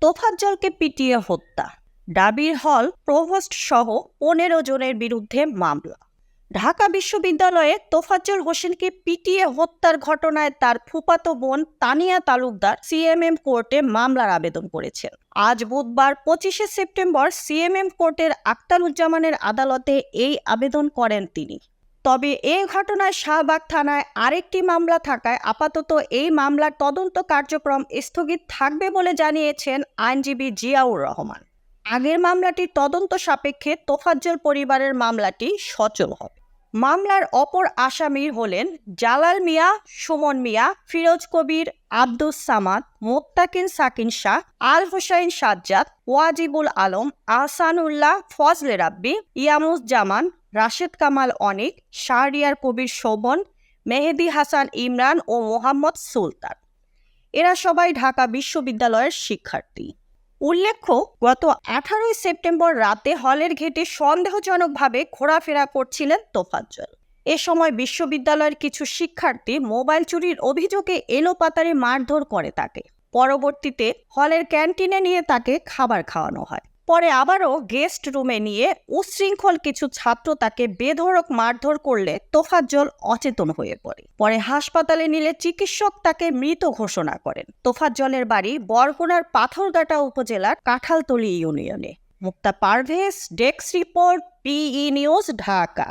তোফাজ্জলকে পিটিয়ে হত্যা, ডাবির হল প্রভোস্ট সহ 15 জনের বিরুদ্ধে মামলা। ঢাকা বিশ্ববিদ্যালয়ে তোফাজ্জল হোসেনকে পিটিয়ে হত্যার ঘটনায় তার ফুফাতো বোন তানিয়া তালুকদার সিএমএম কোর্টে মামলার আবেদন করেছেন। আজ বুধবার 25 সেপ্টেম্বর সিএমএম কোর্টের আখতারুজ্জামানের আদালতে এই আবেদন করেন তিনি। তবে এই ঘটনায় শাহবাগ থানায় আরেকটি মামলা থাকায় আপাতত এই মামলার তদন্ত কার্যক্রম স্থগিত থাকবে বলে জানিয়েছেন আইনজীবী জিয়াউর রহমান। আগের মামলাটির তদন্ত সাপেক্ষে তোফাজ্জল পরিবারের মামলাটি সচল হবে। মামলার অপর আসামি হলেন জালাল মিয়া, সুমন মিয়া, ফিরোজ কবির, আব্দুস সামাদ, মোত্তাকিন সাকিন শাহ, আল হোসাইন সাজ্জাদ, ওয়াজিবুল আলম, আহসানুল্লাহ, ফজলে রাব্বি, ইয়ামুজ জামান, রাশেদ কামাল অনিক, শাহরিয়ার কবির শোভন, মেহেদি হাসান ইমরান ও মোহাম্মদ সুলতান। এরা সবাই ঢাকা বিশ্ববিদ্যালয়ের শিক্ষার্থী। উল্লেখ্য, গত 18 সেপ্টেম্বর রাতে হলের গেটে সন্দেহজনকভাবে ঘোরাফেরা করছিলেন তোফাজ্জল। এ সময় বিশ্ববিদ্যালয়ের কিছু শিক্ষার্থী মোবাইল চুরির অভিযোগে এলোপাতাড়ি মারধর করে তাকে। পরবর্তীতে হলের ক্যান্টিনে নিয়ে তাকে খাবার খাওয়ানো হয়। পরে আবারও গেস্ট রুমে নিয়ে উচ্ছৃঙ্খল কিছু ছাত্র তাকে বেধড়ক মারধর করলে তোফাজ্জল অচেতন হয়ে পড়ে। পরে হাসপাতালে নিলে চিকিৎসক তাকে মৃত ঘোষণা করেন। তোফাজ্জলের বাড়ি বরগুনার পাথরঘাটা উপজেলার কাঁঠালতলী ইউনিয়নে। Mukta Parvez, desk report, PE news, Dhaka.